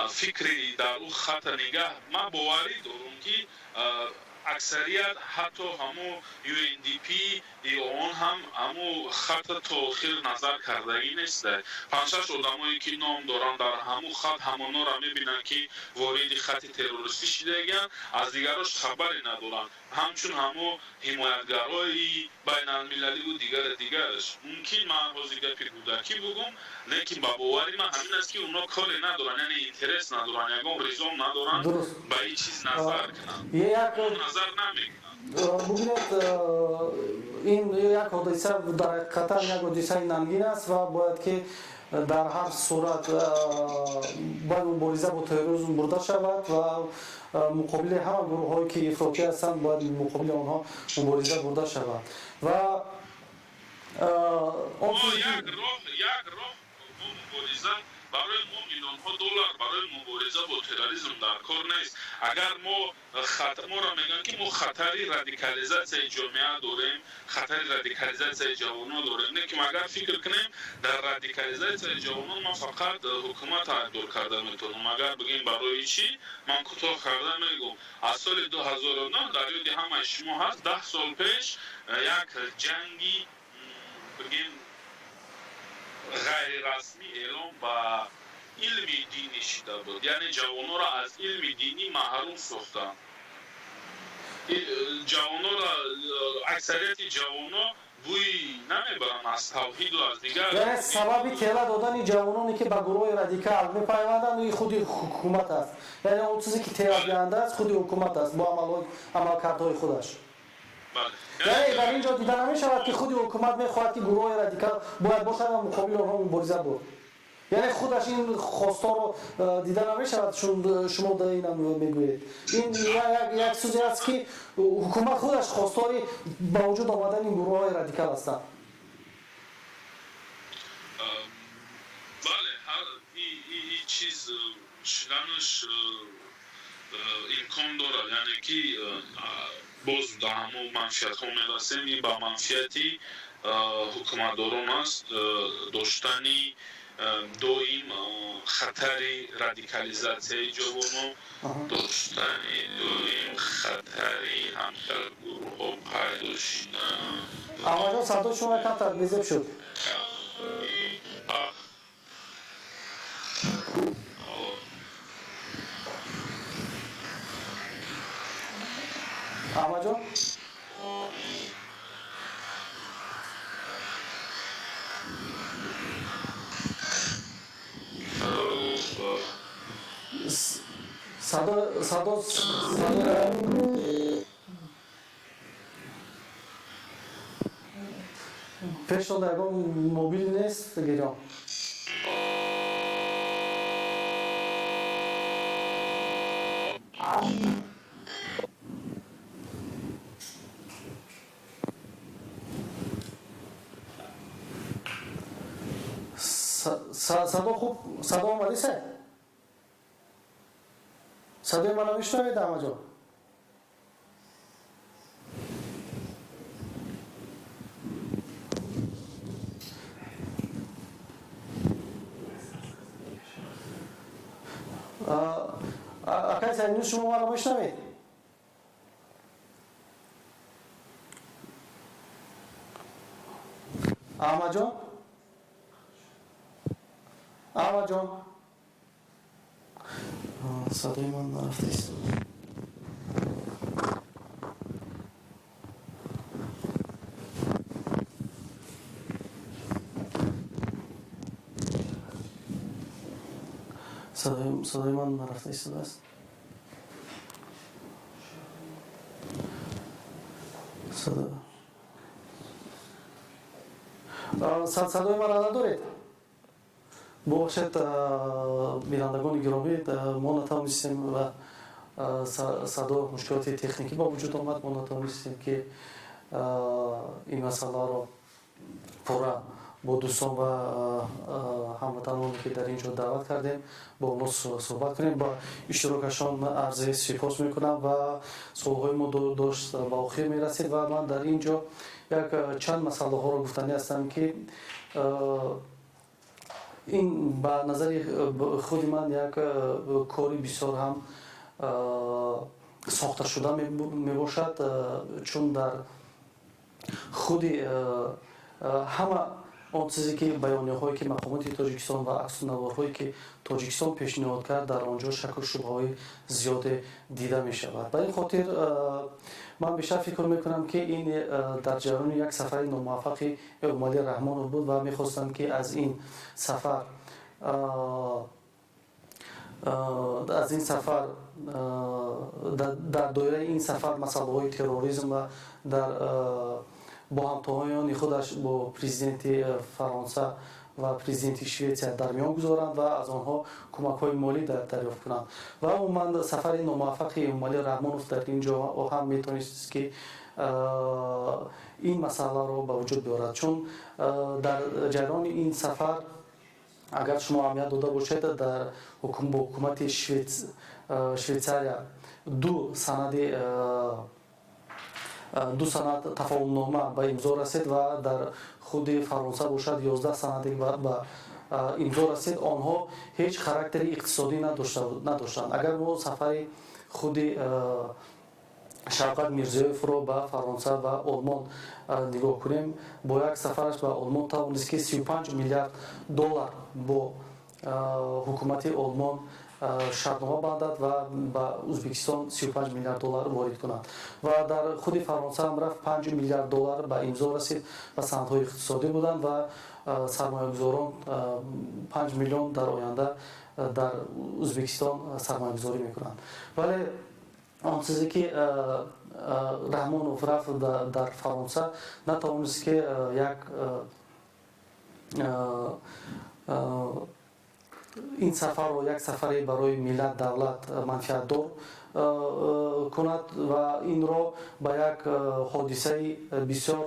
[SPEAKER 4] فکری در او خط نگاه ما باوری دارم که اکثریت حتی همو UNDP یا اون هم همو خط تاخیر نظر کردگی نیست. پنجش آدمایی که نام دارن در همو خط همونا را میبینن که وارد خط تروریستی شدگن، از دیگرش خبری ندارن. همچون همو حمایتگرای بین المللی و دیگرش ممکن من بازی گپی کودکی بگم، لیکن با باوری من همین است که اونا کاری ندارن، یعنی اینترس ندارن، یکم ریزوم ندارن به این چیز نظر کنن، نظر نمیکنن.
[SPEAKER 3] ببینید این یک حادثه در حقیقت یک حادثه ننگین است و باید که در هر صورت باید مبارزه با تروریسم برده شود و مقابل همه گروه هایی که افراطی هستند باید مقابل آنها مبارزه برده شود و
[SPEAKER 4] یک راه مبارزه برای ما میلیون ها دلار برای مبارزه با تروریسم در کار نیست. اگر ما را میگن که ما خطری رادیکالیزاسیون جامعه داریم، خطری رادیکالیزاسیون جوانان داریم، نه که ما اگر فکر کنیم در رادیکالیزاسیون جوانان ما فقط حکومت دور کرده میتونم. اگر بگیم برای چی من کوتاه کرده میگم، از سال 2009 در یاد همه شما هست 10 سال پیش یک جنگی بگیم غیر رسمی اعلام با علم دینی شده بود، یعنی جوانان را از علم دینی محروم ساختن. جوانان را اکثریت جوانان بوی نمیبرن از توحید و از دیگر،
[SPEAKER 3] یعنی سبب تیله دادن جوانانی که به گروه رادیکال میپیوندند این خود حکومت است، یعنی اون چیزی که تیله دهنده است خود حکومت است با عملکردهای خودش. یعنی در اینجا دیده نمی‌شود که خود حکومت می‌خواهد که گروه رادیکال باید باشد و مقابل آنها مبارزه بود. یعنی خودش این خواستار رو دیده نمی‌شود شما در این هم میگویید. این یک چیزی است که حکومت خودش خواستاری با وجود آمدن این گروه‌های رادیکال هستند.
[SPEAKER 4] بله، این چیز شدنش امکان دارد، یعنی که باز در همون منفیت ها میرسیم. این با منفیتی حکومتداران است داشتنی دویم خطری رادیکالیزاسیون جوانان، داشتنی دویم خطری همسر گروه ها پیدا شدن.
[SPEAKER 3] اما جان صدا شما کم تقلیزب شد. احمد جان صدا پیش داده اگه موبیل نیست گیرم صدا خوب صدا آمدی سه صدای منو میشنوید احمد جان؟ اکای سعید شما منو میشنوید؟ احمد جان؟ احمد جان؟ صدای من نرفته است. صدای من نرفته ایستاده است. صدای من را ندارید؟ ببخشید بینندگان گرامی، ما نتوانستیم و صدا مشکلات تکنیکی با وجود آمد، ما نتوانستیم که این مسئله را پورا با دوستان و هموطنانی که در اینجا دعوت کردیم با اونها صحبت کنیم. با اشتراکشان عرض سپاس میکنم و سوالهای ما داشت به آخر میرسید و من در اینجا یک چند مسئله ها را گفتنی هستم که این به نظر خود من یک کاری بسیار هم ساخته شده می باشد، چون در خود همه آن چیزی که بیانیه هایی که مقامات تاجیکستان و عکس‌العمل‌هایی که تاجیکستان پیشنهاد کرد در آنجا شک و شبهه های زیاد دیده می شود. برای این خاطر من بیشتر فکر می کنم که این در جریان یک سفر ناموفق امالی رحمان بود و می خواستم که از این سفر در دایره این سفر مسئله های تروریسم و در با همتایان خودش با پرزیدنت فرانسه و پرزیدنت شویتزر در میان گذارند و از آنها کمک های مالی دریافت کنند و عموما سفر ناموفق امالی رحمانوف در اینجا هم میتونست که این مسئله را به وجود بیارد، چون در جریان این سفر اگر شما اهمیت داده باشید در حکومت شویتزاریا دو سند تفاهمنامه به امضا رسید و در خود فرانسه باشد 11 سند به امضا رسید. آنها هیچ خاراکتر اقتصادی نداشتند. اگر ما سفر خود شوکت میرزیویف را به فرانسه و آلمان نگاه کنیم، با یک سفرش به آلمان توانست که 35 میلیارد دلار با حکومت آلمان شرطنامه بندد و به ازبکستان 35 میلیارد دلار وارد کند و در خود فرانسه هم رفت 5 میلیارد دلار به امضا رسید و سندهای اقتصادی بودند و سرمایه‌گذاران 5 میلیون در آینده در ازبکستان سرمایه‌گذاری میکنند. ولی آن چیزی که رحمانوف رفت در فرانسه نتوانست که یک این سفر را یک سفری برای ملت دولت منفعت دار کند و این را به یک حادثه بسیار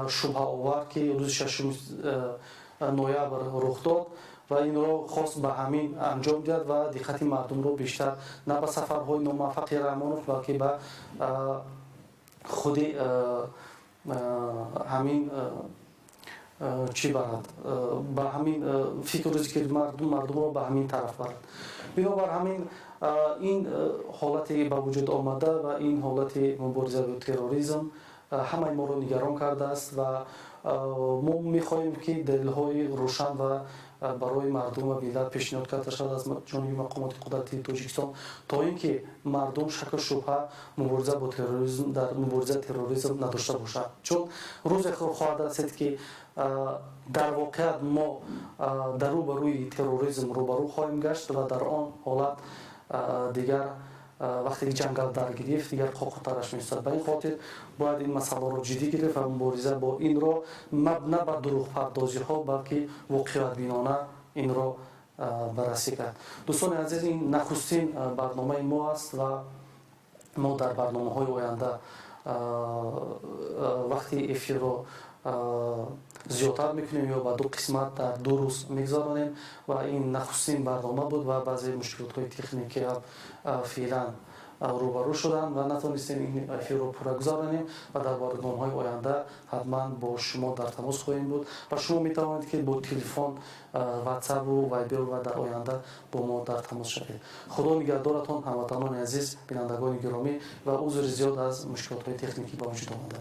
[SPEAKER 3] شبهه آور که روز 6 نوامبر رخ داد و این را خواست به همین انجام داد و دقت مردم را بیشتر نه به سفرهای ناموفق رحمانوف بلکه به خود همین چی برد به همین فکر روزی که مردم را به همین طرف برد. بنابر همین این حالتی به وجود آمده و این حالت مبارزه با تروریسم همه ما را نگران کرده است و ما می‌خواهیم که دلیل‌های روشن و برای مردم و ملت پیشنهاد کرده شود از جانب مقامات قدرتی تاجیکستان تا اینکه مردم شک و شبهه مبارزه با تروریسم در مبارزه تروریسم نداشته باشند، چون روزی خواهد رسید که در واقعیت ما در روبروی تروریسم روبرو خواهیم گشت و در آن حالت دیگر وقتی جنگل در گرفت دیگر خطرش می‌افتد. به این خاطر باید این مسئله را جدی گرفت و مبارزه با این را نه بر دروغ پردازی ها بلکه واقعیت بینانه این را بررسی کرد. دوستان عزیز، این نخستین برنامه ما است و ما در برنامه‌های آینده وقتی افیر را زیادتر میکنیم یا با دو قسمت در 2 روز میگذارانیم و این نخستین برنامه بود و بعضی مشکلات های تکنیکی هم فعلا روبرو شدن و نتونستیم این افیر رو پورا گذارانیم و در برنامه‌های آینده حتما با شما در تماس خواهیم بود و شما میتوانید که با تلفن، واتساپ و وایبر و در آینده با ما در تماس شوید. خدا نگهدارتان هموطنان عزیز، بینندگان گرامی و عذر زیاد از مشکلات های تکنیکی با وجود آمده.